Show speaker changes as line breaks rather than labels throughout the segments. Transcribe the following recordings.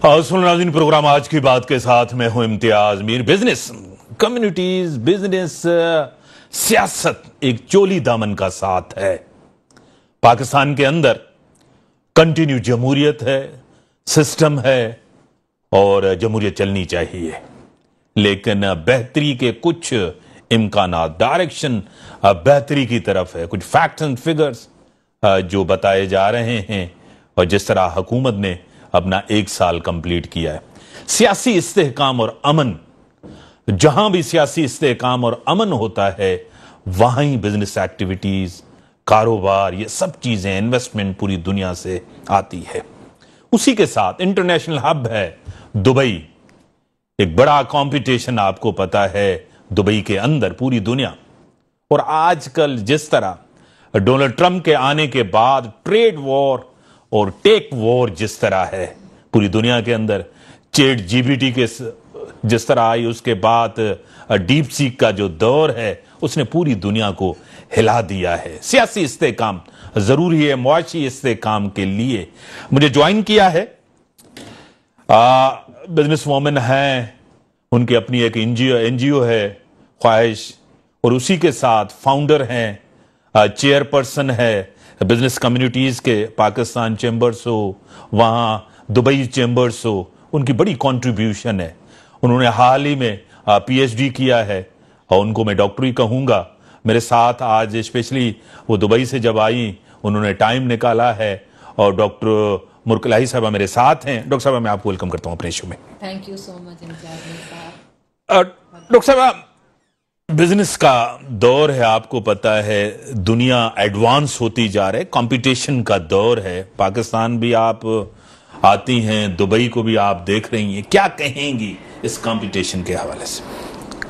सुन नाज़रीन, प्रोग्राम आज की बात के साथ मैं हूं Imtiaz Mir. Business, communities, business, सियासत एक चोली दामन का साथ है। पाकिस्तान के अंदर कंटिन्यू जमहूरियत है, सिस्टम है और जमहूरियत चलनी चाहिए, लेकिन बेहतरी के कुछ इम्कानात, डायरेक्शन बेहतरी की तरफ है। कुछ फैक्ट्स एंड फिगर्स जो बताए जा रहे हैं और जिस तरह हुकूमत ने अपना 1 साल कंप्लीट किया है। सियासी इस्तेहकाम और अमन, जहां भी सियासी इस्तेहकाम और अमन होता है वहां ही बिजनेस एक्टिविटीज, कारोबार, ये सब चीजें, इन्वेस्टमेंट पूरी दुनिया से आती है। उसी के साथ इंटरनेशनल हब है दुबई। एक बड़ा कंपटीशन आपको पता है दुबई के अंदर, पूरी दुनिया। और आजकल जिस तरह डोनाल्ड ट्रंप के आने के बाद ट्रेड वॉर और टेक वॉर जिस तरह है पूरी दुनिया के अंदर, चैट जीपीटी के जिस तरह आई, उसके बाद डीप सीक का जो दौर है उसने पूरी दुनिया को हिला दिया है। सियासी इस्तेहकाम जरूरी है मुआशी इस्तेहकाम के लिए। मुझे ज्वाइन किया है बिजनेस वोमेन हैं, उनकी अपनी एक एनजीओ है ख्वाहिश, और उसी के साथ फाउंडर हैं, चेयरपर्सन है बिजनेस कम्युनिटीज के, पाकिस्तान चैम्बर्स हो, वहां दुबई चैम्बर्स हो, उनकी बड़ी कंट्रीब्यूशन है। उन्होंने हाल ही में पीएचडी किया है और उनको मैं डॉक्टरी कहूंगा। मेरे साथ आज स्पेशली वो दुबई से जब आई उन्होंने टाइम निकाला है, और डॉक्टर मुरकलाही साहबा मेरे साथ हैं। डॉक्टर साहबा, मैं आपको वेलकम करता हूं अपने शो में।
Thank you so much
doctor साहबा, बिजनेस का दौर है, आपको पता है दुनिया एडवांस होती जा रही है, कंपटीशन का दौर है। पाकिस्तान भी आप आती हैं, दुबई को भी आप देख रही हैं, क्या कहेंगी इस कंपटीशन के हवाले से?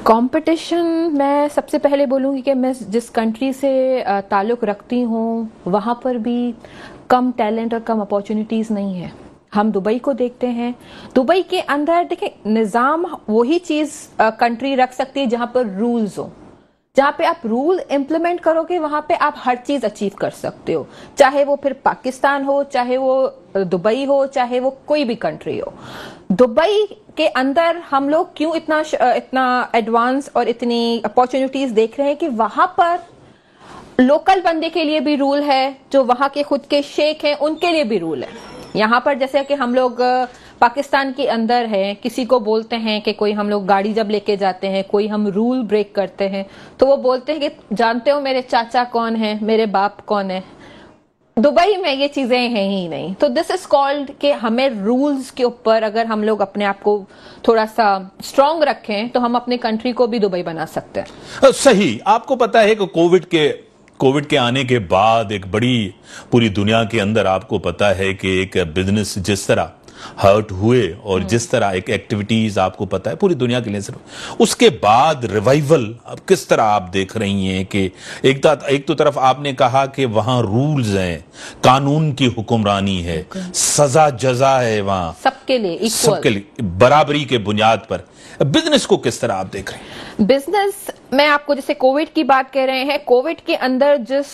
कंपटीशन, मैं सबसे पहले बोलूँगी कि मैं जिस कंट्री से ताल्लुक़ रखती हूँ वहाँ पर भी कम टैलेंट और कम अपॉर्चुनिटीज़ नहीं है। हम दुबई को देखते हैं, दुबई के अंदर देखें, निज़ाम वही चीज़ कंट्री रख सकती है जहाँ पर रूल्स हो। जहाँ पे आप रूल इम्प्लीमेंट करोगे वहाँ पे आप हर चीज़ अचीव कर सकते हो, चाहे वो फिर पाकिस्तान हो, चाहे वो दुबई हो, चाहे वो कोई भी कंट्री हो। दुबई के अंदर हम लोग क्यों इतना एडवांस और इतनी अपॉर्चुनिटीज़ देख रहे हैं कि वहाँ पर लोकल बंदे के लिए भी रूल है, जो वहाँ के खुद के शेख हैं उनके लिए भी रूल है। यहाँ पर जैसे कि हम लोग पाकिस्तान के अंदर हैं, किसी को बोलते हैं कि कोई, हम लोग गाड़ी जब लेके जाते हैं, कोई हम रूल ब्रेक करते हैं तो वो बोलते हैं कि जानते हो मेरे चाचा कौन है, मेरे बाप कौन है। दुबई में ये चीजें हैं ही नहीं। तो दिस इज कॉल्ड कि हमें रूल्स के ऊपर अगर हम लोग अपने आप को थोड़ा सा स्ट्रांग रखें तो हम अपने कंट्री को भी दुबई बना सकते हैं।
सही। आपको पता है कि कोविड के आने के बाद एक बड़ी पूरी दुनिया के अंदर आपको पता है कि एक बिजनेस जिस तरह हर्ट हुए और जिस तरह एक एक्टिविटीज आपको पता है पूरी दुनिया के लिए सिर्फ, उसके बाद रिवाइवल अब किस तरह आप देख रही हैं कि एक तो तरफ आपने कहा कि वहां रूल्स हैं, कानून की हुक्मरानी है, सजा जजा है, वहां
सबके लिए
बराबरी के बुनियाद पर। बिजनेस को किस तरह आप देख रहे हैं?
बिजनेस, मैं आपको जैसे कोविड की बात कह रहे हैं, कोविड के अंदर जिस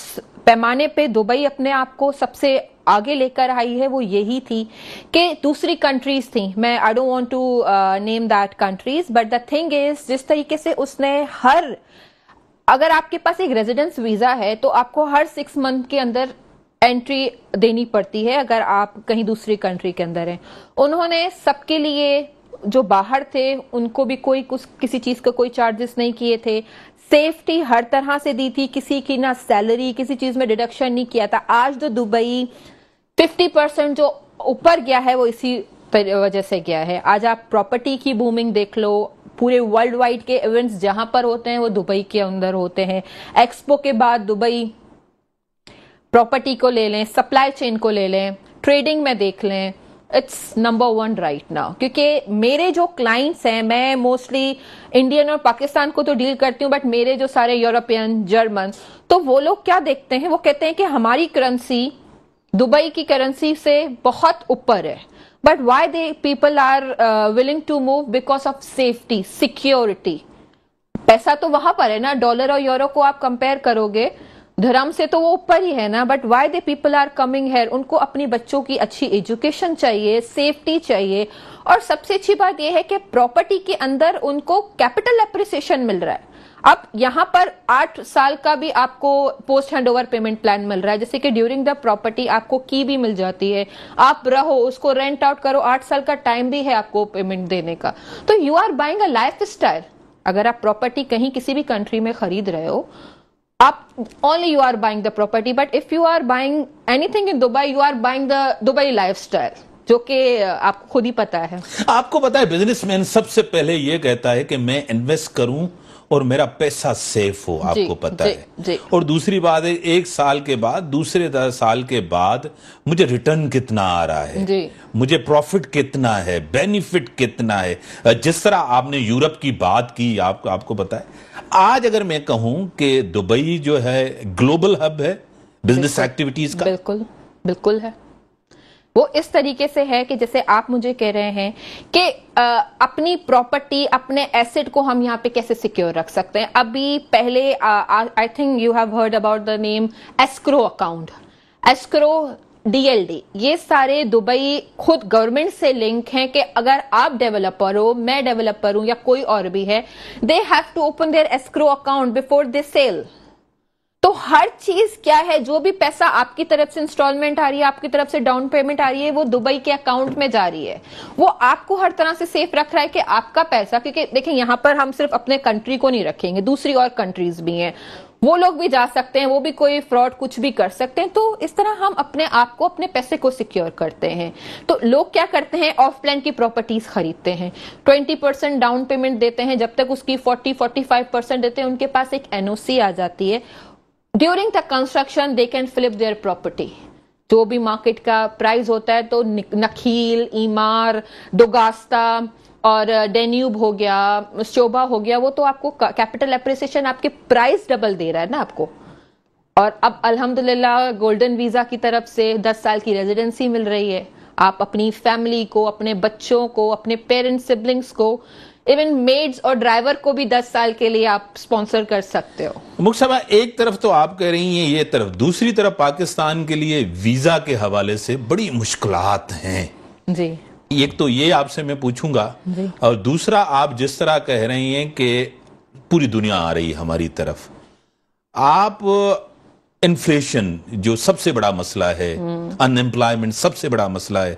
पैमाने पे दुबई अपने आप को सबसे आगे लेकर आई है वो यही थी कि दूसरी कंट्रीज थी, मैं I don't want to name that countries, but the thing is जिस तरीके से उसने अगर आपके पास एक रेजिडेंस वीजा है तो आपको हर 6 मंथ के अंदर एंट्री देनी पड़ती है अगर आप कहीं दूसरी कंट्री के अंदर हैं। उन्होंने सबके लिए जो बाहर थे उनको भी किसी चीज का कोई चार्जेस नहीं किए थे, सेफ्टी हर तरह से दी थी, किसी की ना सैलरी, किसी चीज में डिडक्शन नहीं किया था। आज जो दुबई 50% जो ऊपर गया है वो इसी वजह से गया है। आज आप प्रॉपर्टी की बूमिंग देख लो, पूरे वर्ल्ड वाइड के इवेंट्स जहां पर होते हैं वो दुबई के अंदर होते हैं। एक्सपो के बाद दुबई प्रॉपर्टी को ले लें, सप्लाई चेन को ले लें, ट्रेडिंग में देख लें, इट्स नंबर 1 राइट नाउ। क्योंकि मेरे जो क्लाइंट्स हैं, मैं मोस्टली इंडियन और पाकिस्तान को तो डील करती हूँ, बट मेरे जो सारे यूरोपियन, जर्मन, तो वो लोग क्या देखते हैं, वो कहते हैं कि हमारी करेंसी दुबई की करेंसी से बहुत ऊपर है, but why they people are willing to move because of safety, security. पैसा तो वहां पर है ना, डॉलर और यूरो को आप कंपेयर करोगे धर्म से तो वो ऊपर ही है ना, but why they people are coming here? उनको अपनी बच्चों की अच्छी एजुकेशन चाहिए, सेफ्टी चाहिए, और सबसे अच्छी बात यह है कि प्रॉपर्टी के अंदर उनको कैपिटल एप्रिसिएशन मिल रहा है। अब यहां पर 8 साल का भी आपको post hand over payment plan मिल रहा है, जैसे कि ड्यूरिंग द प्रॉपर्टी आपको की भी मिल जाती है, आप रहो उसको रेंट आउट करो, 8 साल का टाइम भी है आपको पेमेंट देने का। तो you are buying a life style. अगर आप प्रॉपर्टी कहीं किसी भी कंट्री में खरीद रहे हो, आप only you are buying the property, but if you are buying anything in Dubai, you are buying the Dubai lifestyle, जो कि आपको खुद ही पता है।
आपको पता है बिजनेसमैन सबसे पहले ये कहता है कि मैं इन्वेस्ट करूं और मेरा पैसा सेफ हो, आपको पता है। और दूसरी बात है, 1 साल के बाद, दूसरे 10 साल के बाद मुझे रिटर्न कितना आ रहा है, मुझे प्रॉफिट कितना है, बेनिफिट कितना है। जिस तरह आपने यूरोप की बात की, आपको पता है आज अगर मैं कहूं कि दुबई जो है ग्लोबल हब है बिजनेस एक्टिविटीज का,
बिल्कुल बिल्कुल है। वो इस तरीके से है कि जैसे आप मुझे कह रहे हैं कि अपनी प्रॉपर्टी, अपने एसेट को हम यहाँ पे कैसे सिक्योर रख सकते हैं। अभी पहले I think you have heard about the name escrow account, escrow, DLD, ये सारे दुबई खुद गवर्नमेंट से लिंक हैं कि अगर आप डेवलपर हो, मैं डेवलपर हूं या कोई और भी है, they have to open their escrow account before they sell. तो हर चीज क्या है, जो भी पैसा आपकी तरफ से इंस्टॉलमेंट आ रही है, आपकी तरफ से डाउन पेमेंट आ रही है, वो दुबई के अकाउंट में जा रही है। वो आपको हर तरह से सेफ रख रहा है कि आपका पैसा, क्योंकि देखिए यहां पर हम सिर्फ अपने कंट्री को नहीं रखेंगे, दूसरी और कंट्रीज भी हैं, वो लोग भी जा सकते हैं, वो भी कोई फ्रॉड कुछ भी कर सकते हैं। तो इस तरह हम अपने आप को, अपने पैसे को सिक्योर करते हैं। तो लोग क्या करते हैं, ऑफ प्लान की प्रॉपर्टीज खरीदते हैं, 20% डाउन पेमेंट देते हैं, जब तक उसकी 40-45% देते हैं, उनके पास एक NOC आ जाती है। During the construction they can flip their property. जो भी मार्केट का प्राइस होता है, तो नखील, ईमार, दोगास्ता और डेन्यूब हो गया, शोभा हो गया, वो तो आपको कैपिटल एप्रिसिएशन, आपके प्राइस डबल दे रहा है ना आपको। और अब अल्हम्दुलिल्लाह गोल्डन वीजा की तरफ से 10 साल की रेजिडेंसी मिल रही है। आप अपनी फैमिली को, अपने बच्चों को, अपने पेरेंट्स, सिबलिंग्स को, इवन मेड्स और ड्राइवर को भी 10 साल के लिए आप स्पॉन्सर कर सकते हो।
मुख्य साहब, एक तरफ तो आप कह रही हैं ये तरफ, दूसरी तरफ पाकिस्तान के लिए वीजा के हवाले से बड़ी मुश्किलात हैं
जी।
एक तो ये आपसे मैं पूछूंगा, और दूसरा आप जिस तरह कह रही हैं कि पूरी दुनिया आ रही है हमारी तरफ, आप इन्फ्लेशन जो सबसे बड़ा मसला है, अनएम्प्लॉयमेंट सबसे बड़ा मसला है,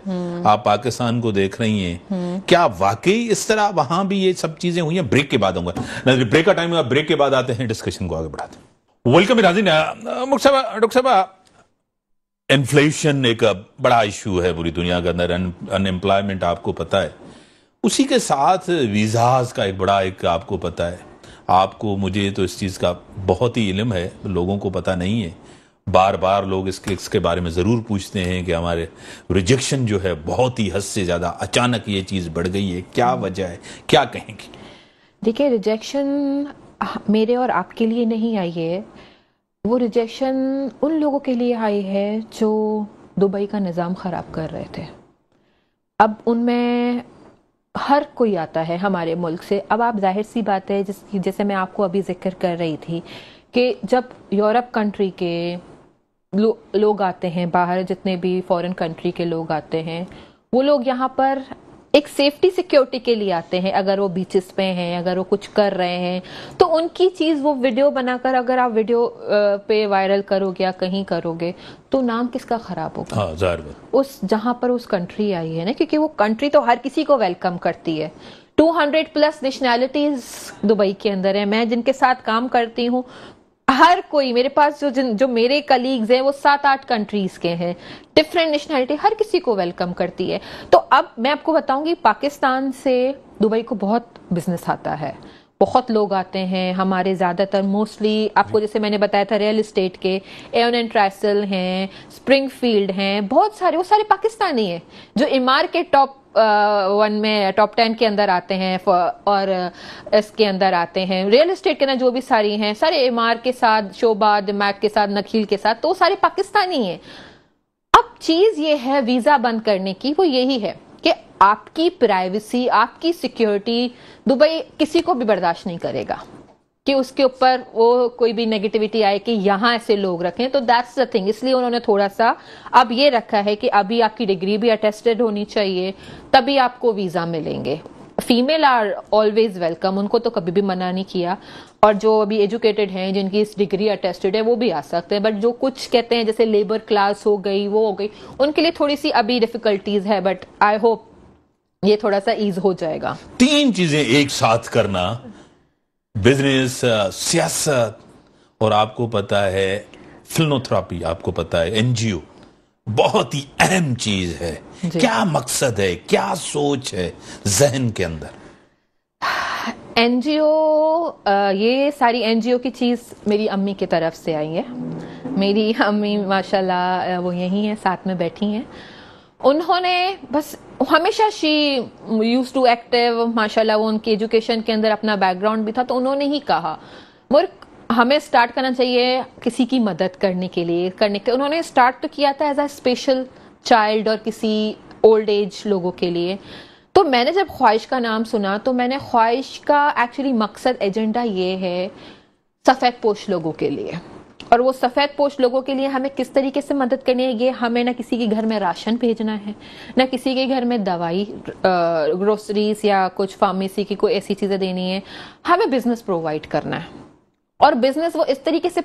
आप पाकिस्तान को देख रही हैं, क्या वाकई इस तरह वहां भी ये सब चीजें हुई हैं? ब्रेक के बाद आऊंगा, ब्रेक का टाइम हुआ, ब्रेक के बाद आते हैं, डिस्कशन को आगे बढ़ाते हैं। वेलकम राजीन। डॉक्टर साहब, इन्फ्लेशन एक बड़ा इशू है पूरी दुनिया के अंदर, अनएम्प्लॉयमेंट आपको पता है, उसी के साथ वीजाज का एक बड़ा एक आपको पता है, आपको मुझे तो इस चीज़ का बहुत ही इल्म है, लोगों को पता नहीं है। बार बार लोग इसके बारे में ज़रूर पूछते हैं कि हमारे रिजेक्शन जो है बहुत ही हद से ज़्यादा अचानक ये चीज़ बढ़ गई है, क्या वजह है, क्या कहेंगे?
देखिए, रिजेक्शन मेरे और आपके लिए नहीं आई है, वो रिजेक्शन उन लोगों के लिए आई है जो दुबई का निज़ाम ख़राब कर रहे थे। अब उनमें हर कोई आता है हमारे मुल्क से। अब आप जाहिर सी बात है, जैसे मैं आपको अभी जिक्र कर रही थी कि जब यूरोप कंट्री के लोग आते हैं, बाहर जितने भी फॉरेन कंट्री के लोग आते हैं, वो लोग यहाँ पर एक सेफ्टी सिक्योरिटी के लिए आते हैं। अगर वो बीचेस पे हैं, अगर वो कुछ कर रहे हैं, तो उनकी चीज वो वीडियो बनाकर अगर आप वीडियो पे वायरल करोगे या कहीं करोगे, तो नाम किसका खराब होगा?
हाँ, ज़ाहिर
उस जहां पर उस कंट्री आई है ना, क्योंकि वो कंट्री तो हर किसी को वेलकम करती है। 200+ नेशनैलिटीज दुबई के अंदर है। मैं जिनके साथ काम करती हूँ, हर कोई, मेरे पास जो मेरे कलीग्स हैं वो 7-8 कंट्रीज के हैं, डिफरेंट नेशनैलिटी, हर किसी को वेलकम करती है। तो अब मैं आपको बताऊंगी, पाकिस्तान से दुबई को बहुत बिजनेस आता है, बहुत लोग आते हैं हमारे, ज्यादातर मोस्टली आपको जैसे मैंने बताया था रियल एस्टेट के, एवन एंड ट्राइसल हैं, स्प्रिंगफील्ड हैं, बहुत सारे, वो सारे पाकिस्तानी हैं जो इमार के टॉप 1 में, टॉप 10 के अंदर आते हैं, और इसके अंदर आते हैं रियल एस्टेट के अंदर जो भी सारी हैं, सारे इमार के साथ, शोभा, दिमाग के साथ, नखील के साथ, तो सारे पाकिस्तानी हैं। अब चीज ये है वीजा बंद करने की, वो यही है कि आपकी प्राइवेसी, आपकी सिक्योरिटी दुबई किसी को भी बर्दाश्त नहीं करेगा کہ اس کے اوپر وہ کوئی بھی نیگیٹیوٹی آئے کہ یہاں ایسے لوگ رکھیں. تو دیٹس دا تھنگ, اس لیے انہوں نے تھوڑا سا اب یہ رکھا ہے کہ ابھی آپ کی ڈگری بھی اٹیسٹڈ ہونی چاہیے, تبھی آپ کو ویزا ملیں گے. فیمیل آر آلویز ویلکم, ان کو تو کبھی بھی منع نہیں کیا, اور جو ابھی ایجوکیٹڈ ہیں جن کی ڈگری اٹیسٹڈ ہے وہ بھی آ سکتے ہیں. بٹ جو کچھ کہتے ہیں جیسے لیبر کلاس ہو گئی وہ ہو گئی, ان کے لیے تھوڑی سی ابھی ڈیفیکلٹیز ہے, بٹ آئی ہوپ یہ تھوڑا سا ایز ہو جائے گا.
3 چیزیں ایک ساتھ کرنا, بزنس, سیاست, اور آپ کو پتا ہے فلنوتھراپی, آپ کو پتا ہے NGO بہت ہی اہم چیز ہے. کیا مقصد ہے, کیا سوچ ہے ذہن کے اندر؟
NGO, یہ ساری NGO کی چیز میری امی کی طرف سے آئی ہے. میری امی ماشاءاللہ وہ یہی ہیں, ساتھ میں بیٹھی ہیں. انہوں نے بس ہمیشہ شی یوز ٹو ایکٹیو, ماشاءاللہ وہ ان کی ایجوکیشن کے اندر اپنا بیک گراؤنڈ بھی تھا, تو انہوں نے ہی کہا ہمیں سٹارٹ کرنا چاہیے کسی کی مدد کرنے کے لیے. انہوں نے سٹارٹ تو کیا تھا ایز اے اسپیشل چائلڈ اور کسی اولڈ ایج لوگوں کے لیے. تو میں نے جب خواہش کا نام سنا تو میں نے خواہش کا ایکچولی مقصد ایجنڈا یہ ہے سفید پوش لوگوں کے لیے, اور وہ سفید پوش لوگوں کے لیے ہمیں کس طریقے سے مدد کرنی ہے. یہ ہمیں نہ کسی کے گھر میں راشن بھیجنا ہے, نہ کسی کے گھر میں دوائی, گروسریز یا کچھ فارمیسی کی کوئی ایسی چیزیں دینی ہے. ہمیں بزنس پرووائڈ کرنا ہے, اور بزنس وہ اس طریقے سے